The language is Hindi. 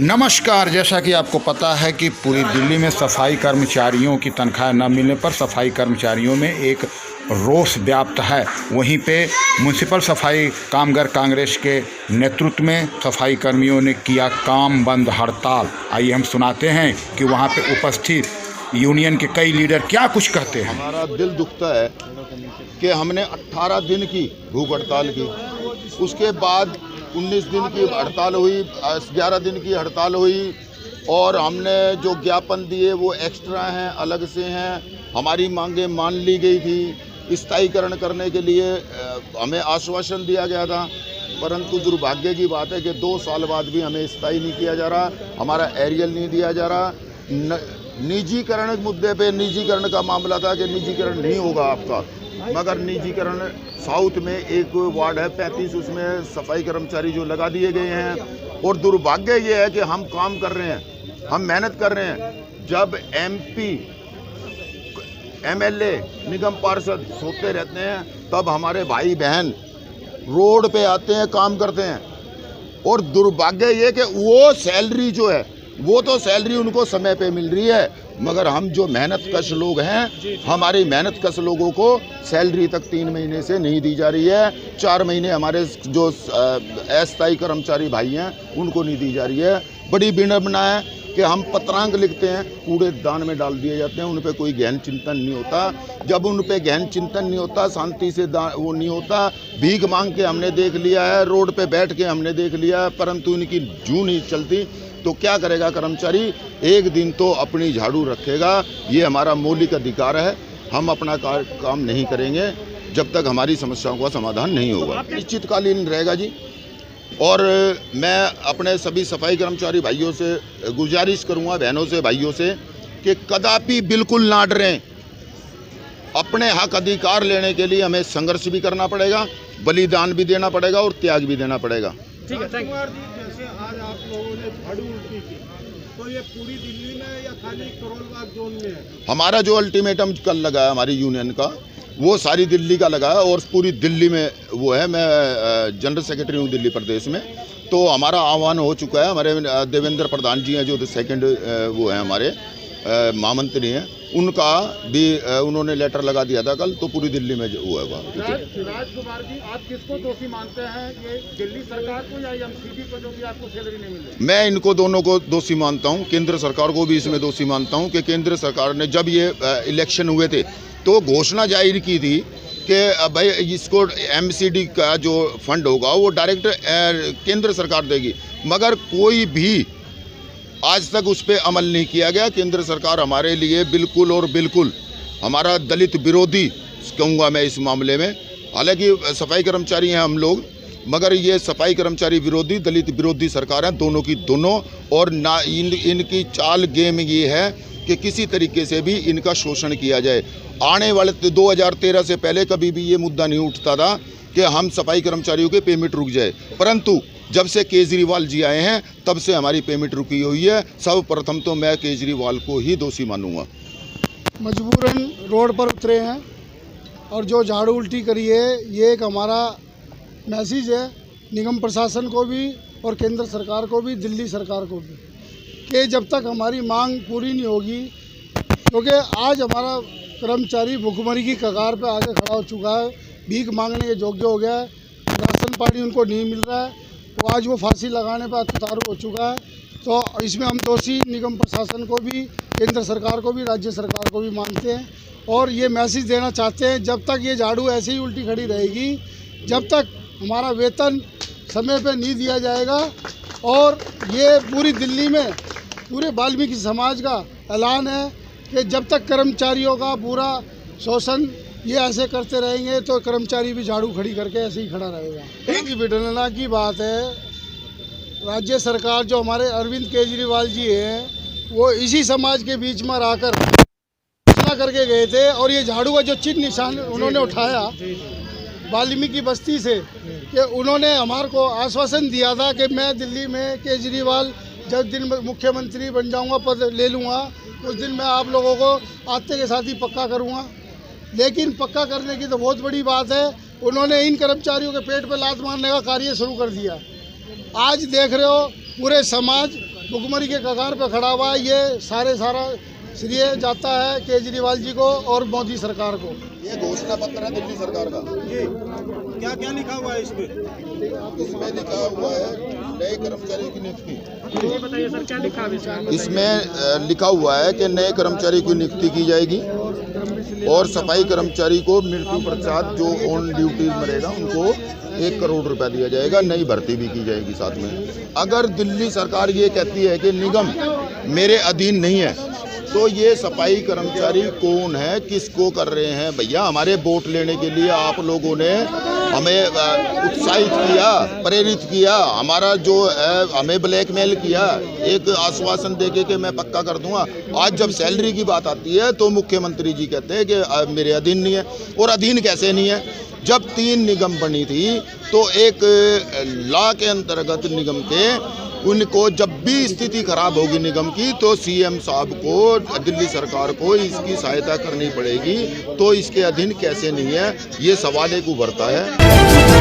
नमस्कार। जैसा कि आपको पता है कि पूरी दिल्ली में सफाई कर्मचारियों की तनख्वाह न मिलने पर सफाई कर्मचारियों में एक रोष व्याप्त है। वहीं पे म्युनिसिपल सफाई कामगार कांग्रेस के नेतृत्व में सफाई कर्मियों ने किया काम बंद हड़ताल। आइए हम सुनाते हैं कि वहां पे उपस्थित यूनियन के कई लीडर क्या कुछ कहते हैं। हमारा दिल दुखता है कि हमने 18 दिन की भूख हड़ताल की, उसके बाद 19 दिन की हड़ताल हुई, 11 दिन की हड़ताल हुई और हमने जो ज्ञापन दिए वो एक्स्ट्रा हैं, अलग से हैं। हमारी मांगें मान ली गई थी। स्थायीकरण करने के लिए हमें आश्वासन दिया गया था, परंतु दुर्भाग्य की बात है कि 2 साल बाद भी हमें स्थायी नहीं किया जा रहा, हमारा एरियल नहीं दिया जा रहा। निजीकरण मुद्दे पे निजीकरण का मामला था कि निजीकरण नहीं होगा आपका, मगर निजीकरण साउथ में एक वार्ड है 35, उसमें सफाई कर्मचारी जो लगा दिए गए हैं। और दुर्भाग्य ये है कि हम काम कर रहे हैं, हम मेहनत कर रहे हैं। जब MP, MLA, निगम पार्षद सोते रहते हैं, तब हमारे भाई बहन रोड पे आते हैं, काम करते हैं। और दुर्भाग्य ये कि वो सैलरी जो है वो तो सैलरी उनको समय पे मिल रही है, मगर हम जो मेहनत कश लोग हैं, हमारी मेहनत कश लोगों को सैलरी तक 3 महीने से नहीं दी जा रही है। 4 महीने हमारे जो अस्थायी कर्मचारी भाई हैं उनको नहीं दी जा रही है। बड़ी विडंबना है कि हम पत्रांक लिखते हैं, कूड़ेदान में डाल दिए जाते हैं, उन पर कोई गहन चिंतन नहीं होता। जब उन पर गहन चिंतन नहीं होता, शांति से वो नहीं होता। भीख मांग के हमने देख लिया है, रोड पे बैठ के हमने देख लिया है, परंतु इनकी जूं नहीं चलती। तो क्या करेगा कर्मचारी? एक दिन तो अपनी झाड़ू रखेगा, ये हमारा मौलिक अधिकार है। हम अपना काम नहीं करेंगे जब तक हमारी समस्याओं का समाधान नहीं होगा। निश्चितकालीन रहेगा जी। और मैं अपने सभी सफाई कर्मचारी भाइयों से गुजारिश करूंगा, बहनों से, भाइयों से, कि कदापि बिल्कुल ना डरें। अपने हक अधिकार लेने के लिए हमें संघर्ष भी करना पड़ेगा, बलिदान भी देना पड़ेगा और त्याग भी देना पड़ेगा। ठीक है, जैसे आज आप लोगों ने झाड़ू उल्टी की, तो ये पूरी दिल्ली में या खाली करोलबाग जोन में है? हमारा जो अल्टीमेटम कल लगा है हमारी यूनियन का, वो सारी दिल्ली का लगा है और पूरी दिल्ली में वो है। मैं जनरल सेक्रेटरी हूँ दिल्ली प्रदेश में, तो हमारा आह्वान हो चुका है। हमारे देवेंद्र प्रधान जी हैं जो सेकंड वो हैं हमारे महामंत्री हैं, उनका भी उन्होंने लेटर लगा दिया था कल, तो पूरी दिल्ली में जो हुआ है। राज कुमार जी, आप किसको दोषी मानते हैं, ये दिल्ली सरकार को या MCD को, जो कि आपको सैलरी नहीं मिल रही? मैं इनको दोनों को दोषी मानता हूं, केंद्र सरकार को भी इसमें दोषी मानता हूं कि केंद्र सरकार ने जब ये इलेक्शन हुए थे तो घोषणा जाहिर की थी कि भाई इसको MCD का जो फंड होगा वो डायरेक्ट केंद्र सरकार देगी, मगर कोई भी आज तक उस पर अमल नहीं किया गया। केंद्र सरकार हमारे लिए बिल्कुल और बिल्कुल हमारा दलित विरोधी कहूँगा मैं इस मामले में। हालांकि सफाई कर्मचारी हैं हम लोग, मगर ये सफाई कर्मचारी विरोधी, दलित विरोधी सरकार है, दोनों की दोनों। और ना इनकी चाल गेम ये है कि किसी तरीके से भी इनका शोषण किया जाए। आने वाले 2013 से पहले कभी भी ये मुद्दा नहीं उठता था कि हम सफाई कर्मचारियों के पेमेंट रुक जाए, परंतु जब से केजरीवाल जी आए हैं तब से हमारी पेमेंट रुकी हुई है। सर्वप्रथम तो मैं केजरीवाल को ही दोषी मानूंगा। मजबूरन रोड पर उतरे हैं और जो झाड़ू उल्टी करी है, ये एक हमारा मैसेज है निगम प्रशासन को भी और केंद्र सरकार को भी, दिल्ली सरकार को भी, कि जब तक हमारी मांग पूरी नहीं होगी, क्योंकि आज हमारा कर्मचारी भुखमरी की कगार पे आके खड़ा हो चुका है, भीख मांगने के योग्य हो गया है, राशन पानी उनको नहीं मिल रहा है, तो आज वो फांसी लगाने पर उतारू हो चुका है। तो इसमें हम दोषी निगम प्रशासन को भी, केंद्र सरकार को भी, राज्य सरकार को भी मानते हैं और ये मैसेज देना चाहते हैं, जब तक ये झाड़ू ऐसे ही उल्टी खड़ी रहेगी, जब तक हमारा वेतन समय पे नहीं दिया जाएगा। और ये पूरी दिल्ली में पूरे वाल्मीकि समाज का ऐलान है कि जब तक कर्मचारियों का पूरा शोषण ये ऐसे करते रहेंगे तो कर्मचारी भी झाड़ू खड़ी करके ऐसे ही खड़ा रहेगा। एक विडंबना की बात है, राज्य सरकार जो हमारे अरविंद केजरीवाल जी हैं, वो इसी समाज के बीच में रहकर घोषणा करके गए थे और ये झाड़ू का जो चिन्ह निशान उन्होंने उठाया वाल्मीकि बस्ती से, कि उन्होंने हमारे को आश्वासन दिया था कि मैं दिल्ली में केजरीवाल जब दिन मुख्यमंत्री बन जाऊंगा, पद ले लूँगा, उस दिन मैं आप लोगों को आते के साथ ही पक्का करूँगा। लेकिन पक्का करने की तो बहुत बड़ी बात है, उन्होंने इन कर्मचारियों के पेट पर लात मारने का कार्य शुरू कर दिया। आज देख रहे हो पूरे समाज भुखमरी के कगार पे खड़ा हुआ है। ये सारा श्रेय जाता है केजरीवाल जी को और मोदी सरकार को। ये घोषणा पत्र है दिल्ली सरकार का। जी, क्या क्या लिखा हुआ है इसमें? इसमें लिखा हुआ है नए कर्मचारी की नियुक्ति। ये बताइए सर, क्या लिखा है इसमें? इसमें लिखा हुआ है कि नए कर्मचारी की नियुक्ति की जाएगी और सफाई कर्मचारी को मृत्यु पश्चात जो ऑन ड्यूटी में रहेगा उनको 1 करोड़ रुपया दिया जाएगा। नई भर्ती भी की जाएगी साथ में। अगर दिल्ली सरकार ये कहती है कि निगम मेरे अधीन नहीं है, तो ये सफाई कर्मचारी कौन है, किसको कर रहे हैं? भैया, हमारे वोट लेने के लिए आप लोगों ने हमें उत्साहित किया, प्रेरित किया, हमारा जो है हमें ब्लैकमेल किया, एक आश्वासन देके कि मैं पक्का कर दूंगा। आज जब सैलरी की बात आती है तो मुख्यमंत्री जी कहते हैं कि मेरे अधीन नहीं है। और अधीन कैसे नहीं है? जब 3 निगम बनी थी तो एक लॉ के अंतर्गत निगम के उनको जब भी स्थिति खराब होगी निगम की तो सीएम साहब को, दिल्ली सरकार को इसकी सहायता करनी पड़ेगी। तो इसके अधीन कैसे नहीं है, ये सवाल एक उभरता है।